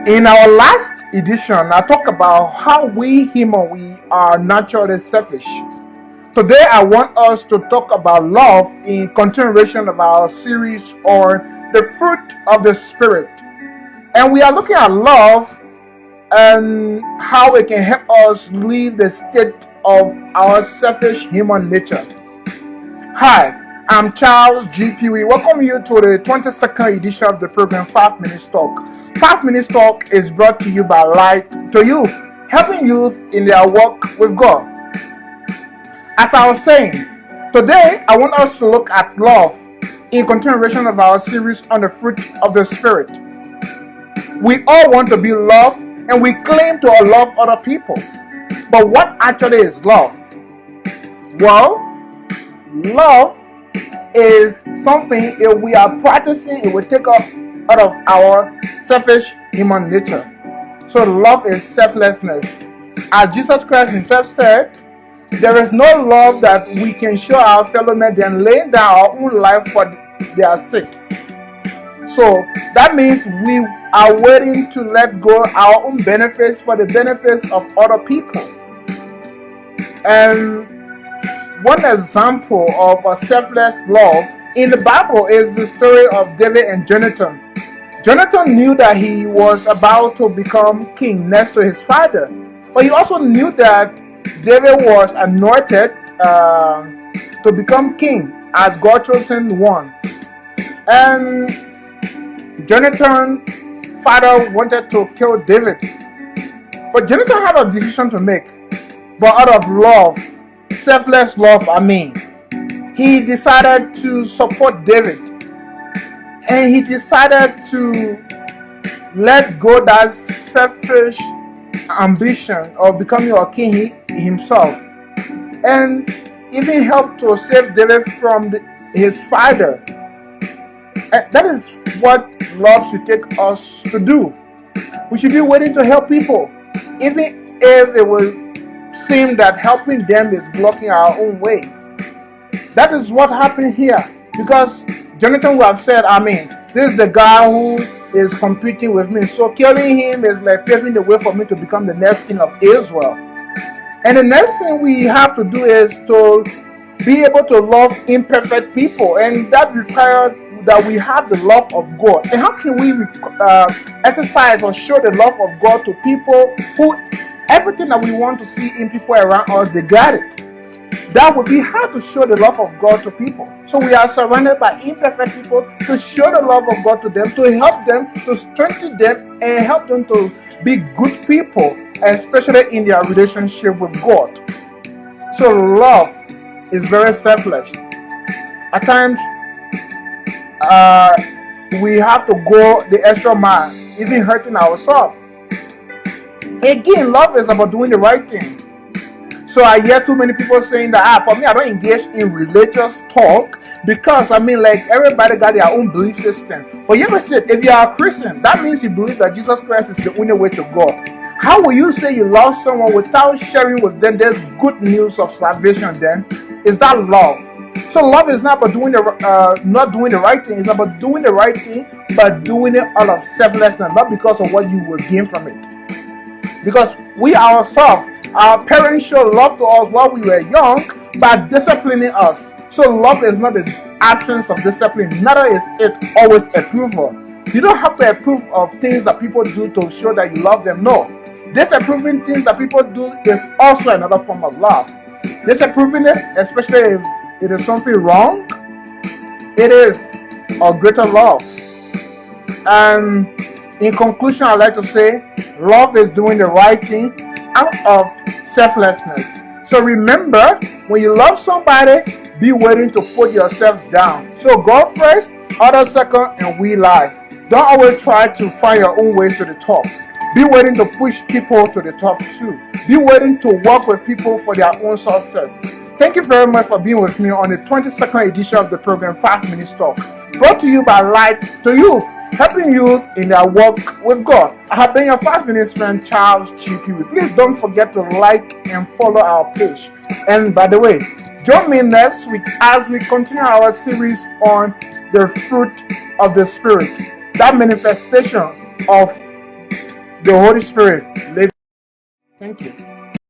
In our last edition, I talked about how we are naturally selfish. Today, I want us to talk about love in continuation of our series on the fruit of the Spirit. And we are looking at love and how it can help us leave the state of our selfish human nature. Hi, I'm Charles G. Pee. Welcome you to the 22nd edition of the program 5 Minutes Talk. 5 Minutes Talk is brought to you by Light to Youth, helping youth in their work with God. As I was saying, today I want us to look at love in continuation of our series on the fruit of the Spirit. We all want to be loved and we claim to love other people. But what actually is love? Well, love is something if we are practicing, it will take us out of our selfish human nature. So love is selflessness. As Jesus Christ himself said, there is no love that we can show our fellow men than laying down our own life for their sake. So that means we are willing to let go our own benefits for the benefits of other people. And one example of a selfless love in the Bible is the story of David and Jonathan. Jonathan knew that he was about to become king next to his father, but he also knew that David was anointed to become king as God's chosen one. And Jonathan's father wanted to kill David, but Jonathan had a decision to make. But out of love, selfless love, he decided to support David, and he decided to let go that selfish ambition of becoming a king himself, and even help to save David from his father. And that is what love should take us to do. We should be willing to help people, even if it will seem that helping them is blocking our own ways. That is what happened here, because Jonathan would have said, this is the guy who is competing with me, so killing him is like paving the way for me to become the next king of Israel. And the next thing we have to do is to be able to love imperfect people, and that requires that we have the love of God. And how can we exercise or show the love of God to people who everything that we want to see in people around us, they got it? That would be hard to show the love of God to people. So we are surrounded by imperfect people to show the love of God to them, to help them, to strengthen them, and help them to be good people, especially in their relationship with God. So love is very selfless. At times, we have to go the extra mile, even hurting ourselves. Again, love is about doing the right thing. So I hear too many people saying that, for me, I don't engage in religious talk because, everybody got their own belief system. But you ever said, if you are a Christian, that means you believe that Jesus Christ is the only way to God. How will you say you love someone without sharing with them this good news of salvation then? Is that love? So love is not about not doing the right thing. It's about doing the right thing, but doing it out of selflessness, not because of what you will gain from it. Because we ourselves, our parents showed love to us while we were young by disciplining us. So love is not the absence of discipline, neither is it always approval. You don't have to approve of things that people do to show that you love them. No. Disapproving things that people do is also another form of love. Disapproving it, especially if it is something wrong, it is a greater love. And in conclusion, I'd like to say, love is doing the right thing out of selflessness. So remember, when you love somebody, be willing to put yourself down. So God first, others second, and we last. Don't always try to find your own ways to the top. Be willing to push people to the top too. Be willing to work with people for their own success. Thank you very much for being with me on the 22nd edition of the program 5 Minutes Talk, brought to you by Light to Youth, helping youth in their work with God. I have been your 5 Minutes friend, Charles G. Pee. Please don't forget to like and follow our page. And by the way, join me next week as we continue our series on the fruit of the Spirit, that manifestation of the Holy Spirit live. Thank you.